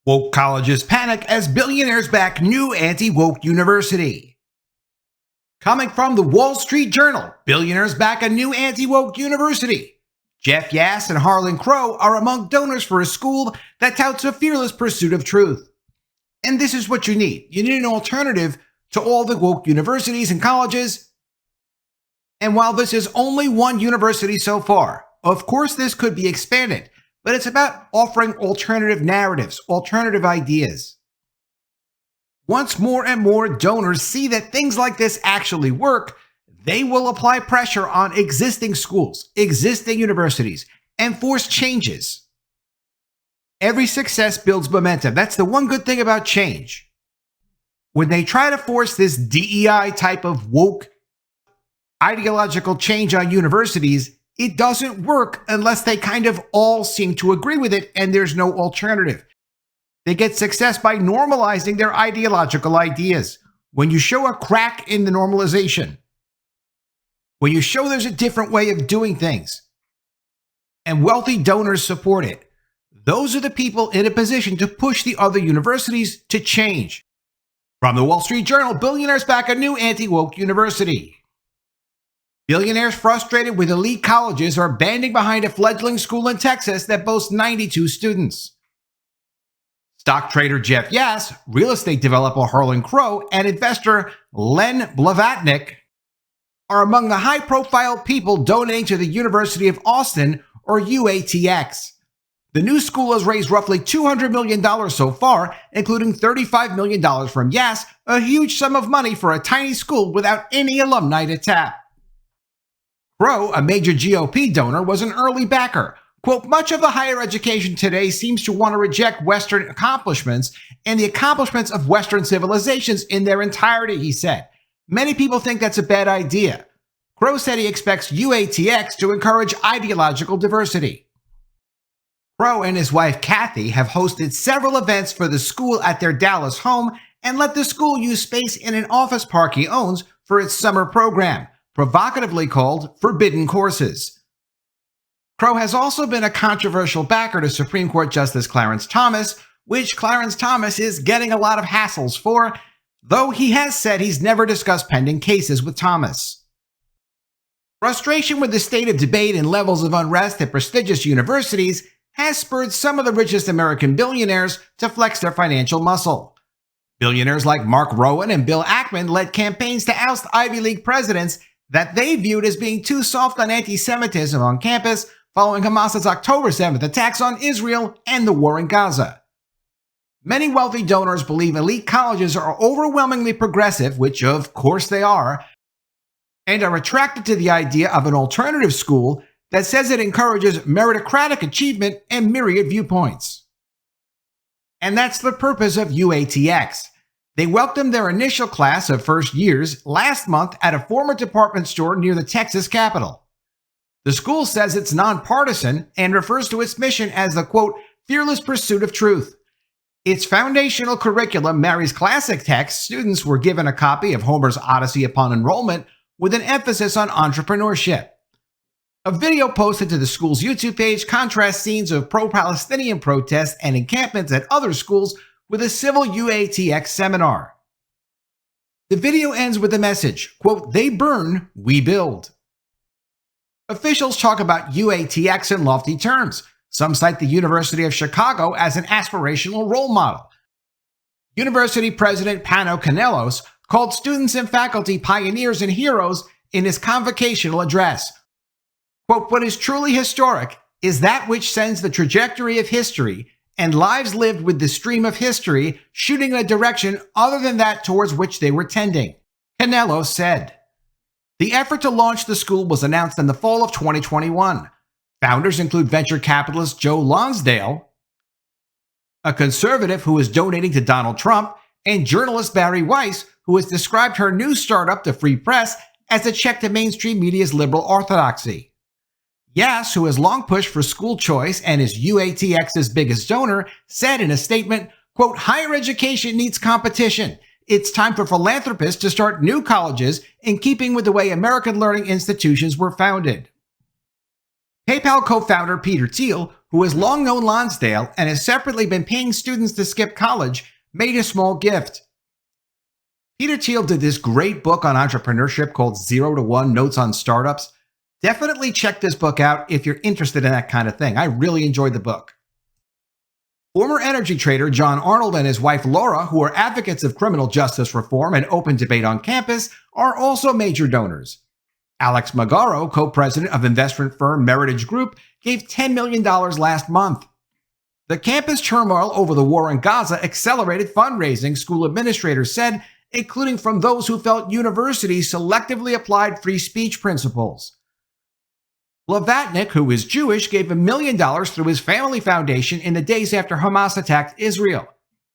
Woke colleges panic as billionaires back new anti-woke university. Coming from the Wall Street Journal, billionaires back a new anti-woke university. Yass and Harlan Crow are among donors for a school that touts a fearless pursuit of truth. And this is what you need. You need an alternative to all the woke universities and colleges. And while this is only one university so far, of course this could be expanded, but it's about offering alternative narratives, alternative ideas. Once more and more donors see that things like this actually work, they will apply pressure on existing schools, existing universities, and force changes. Every success builds momentum. That's the one good thing about change. When they try to force this DEI type of woke ideological change on universities, it doesn't work unless they kind of all seem to agree with it and there's no alternative. They get success by normalizing their ideological ideas. When you show a crack in the normalization, when you show there's a different way of doing things, and wealthy donors support it, those are the people in a position to push the other universities to change. From the Wall Street Journal, billionaires back a new anti-woke university. Billionaires frustrated with elite colleges are banding behind a fledgling school in Texas that boasts 92 students. Stock trader Jeff Yass, real estate developer Harlan Crow, and investor Len Blavatnik are among the high-profile people donating to the University of Austin, or UATX. The new school has raised roughly $200 million so far, including $35 million from Yass, a huge sum of money for a tiny school without any alumni to tap. Crow, a major GOP donor, was an early backer. Quote, much of the higher education today seems to want to reject Western accomplishments and the accomplishments of Western civilizations in their entirety, he said. Many people think that's a bad idea. Crow said he expects UATX to encourage ideological diversity. Crow and his wife Kathy have hosted several events for the school at their Dallas home and let the school use space in an office park he owns for its summer program, provocatively called Forbidden Courses. Crow has also been a controversial backer to Supreme Court Justice Clarence Thomas, which Clarence Thomas is getting a lot of hassles for, though he has said he's never discussed pending cases with Thomas. Frustration with the state of debate and levels of unrest at prestigious universities has spurred some of the richest American billionaires to flex their financial muscle. Billionaires like Mark Rowan and Bill Ackman led campaigns to oust Ivy League presidents that they viewed as being too soft on anti-Semitism on campus following Hamas's October 7th attacks on Israel and the war in Gaza. Many wealthy donors believe elite colleges are overwhelmingly progressive, which of course they are, and are attracted to the idea of an alternative school that says it encourages meritocratic achievement and myriad viewpoints. And that's the purpose of UATX. They welcomed their initial class of first years last month at a former department store near the Texas Capitol. The school says it's nonpartisan and refers to its mission as the, quote, fearless pursuit of truth. Its foundational curriculum marries classic texts. Students were given a copy of Homer's Odyssey upon enrollment with an emphasis on entrepreneurship. A video posted to the school's YouTube page contrasts scenes of pro-Palestinian protests and encampments at other schools with a civil UATX seminar. The video ends with the message, quote, they burn, we build. Officials talk about UATX in lofty terms. Some cite the University of Chicago as an aspirational role model. University President Pano Canelos called students and faculty pioneers and heroes in his convocational address. Quote, what is truly historic is that which sends the trajectory of history and lives lived with the stream of history shooting in a direction other than that towards which they were tending, Canelos said. The effort to launch the school was announced in the fall of 2021. Founders include venture capitalist Joe Lonsdale, a conservative who is donating to Donald Trump, and journalist Barry Weiss, who has described her new startup, the Free Press, as a check to mainstream media's liberal orthodoxy. Yass, who has long pushed for school choice and is UATX's biggest donor, said in a statement, quote, higher education needs competition. It's time for philanthropists to start new colleges in keeping with the way American learning institutions were founded. PayPal co-founder Peter Thiel, who has long known Lonsdale and has separately been paying students to skip college, made a small gift. Peter Thiel did this great book on entrepreneurship called 0 to 1 Notes on Startups. Definitely check this book out if you're interested in that kind of thing. I really enjoyed the book. Former energy trader John Arnold and his wife Laura, who are advocates of criminal justice reform and open debate on campus, are also major donors. Alex Magaro, co-president of investment firm Meritage Group, gave $10 million last month. The campus turmoil over the war in Gaza accelerated fundraising, school administrators said, including from those who felt universities selectively applied free speech principles. Blavatnik, who is Jewish, gave $1 million through his family foundation in the days after Hamas attacked Israel.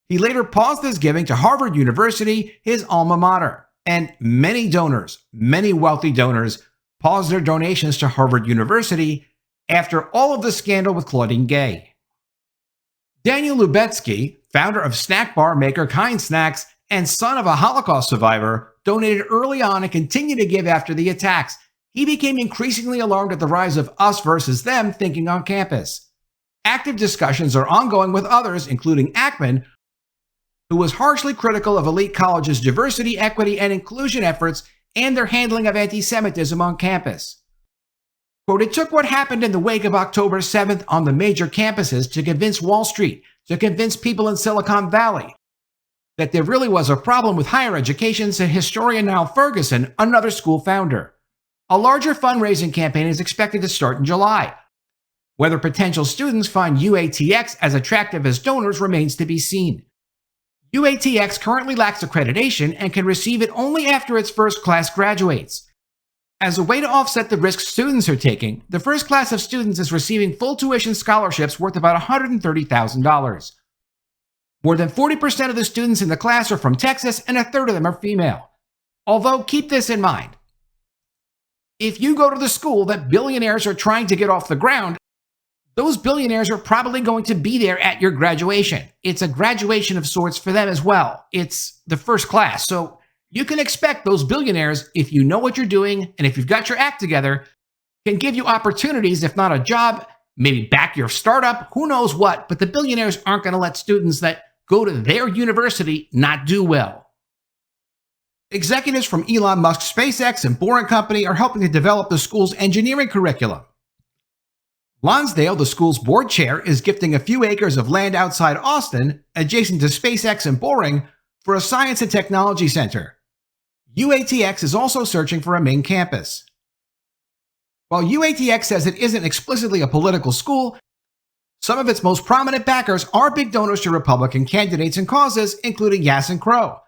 He later paused his giving to Harvard University, his alma mater. And many donors, many wealthy donors, paused their donations to Harvard University after all of the scandal with Claudine Gay. Daniel Lubetsky, founder of snack bar maker Kind Snacks and son of a Holocaust survivor, donated early on and continued to give after the attacks. He became increasingly alarmed at the rise of us versus them thinking on campus. Active discussions are ongoing with others, including Ackman, who was harshly critical of elite colleges' diversity, equity, and inclusion efforts and their handling of anti-Semitism on campus. Quote, "It took what happened in the wake of October 7th on the major campuses to convince Wall Street, to convince people in Silicon Valley, that there really was a problem with higher education," said historian Niall Ferguson, another school founder. A larger fundraising campaign is expected to start in July. Whether potential students find UATX as attractive as donors remains to be seen. UATX currently lacks accreditation and can receive it only after its first class graduates. As a way to offset the risks students are taking, the first class of students is receiving full tuition scholarships worth about $130,000. More than 40% of the students in the class are from Texas, and a third of them are female. Although, keep this in mind. If you go to the school that billionaires are trying to get off the ground, those billionaires are probably going to be there at your graduation. It's a graduation of sorts for them as well. It's the first class. So you can expect those billionaires, if you know what you're doing and if you've got your act together, can give you opportunities, if not a job, maybe back your startup, who knows what, but the billionaires aren't going to let students that go to their university not do well. Executives from Elon Musk's SpaceX and Boring Company are helping to develop the school's engineering curriculum. Lonsdale, the school's board chair, is gifting a few acres of land outside Austin, adjacent to SpaceX and Boring, for a science and technology center. UATX is also searching for a main campus. While UATX says it isn't explicitly a political school, some of its most prominent backers are big donors to Republican candidates and causes, including Yass and Crow.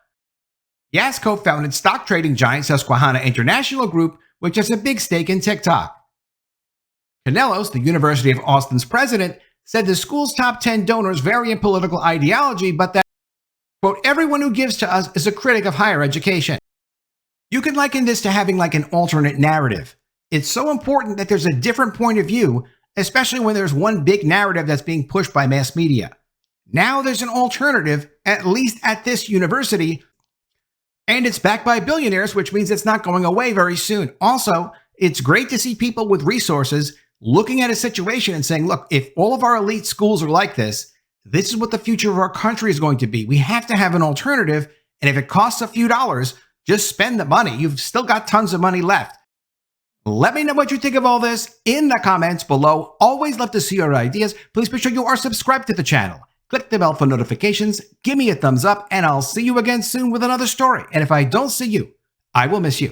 Yass co-founded stock trading giant Susquehanna International Group, which has a big stake in TikTok. Canelos, the University of Austin's president, said the school's top 10 donors vary in political ideology, but that, quote, "everyone who gives to us is a critic of higher education." You can liken this to having like an alternate narrative. It's so important that there's a different point of view, especially when there's one big narrative that's being pushed by mass media. Now there's an alternative, at least at this university, and it's backed by billionaires, which means it's not going away very soon. Also, it's great to see people with resources looking at a situation and saying, look, if all of our elite schools are like this is what the future of our country is going to be. We have to have an alternative. And if it costs a few dollars, just spend the money. You've still got tons of money left. Let me know what you think of all this in the comments below. Always love to see your ideas. Please be sure you are subscribed to the channel. Click the bell for notifications, give me a thumbs up, and I'll see you again soon with another story. And if I don't see you, I will miss you.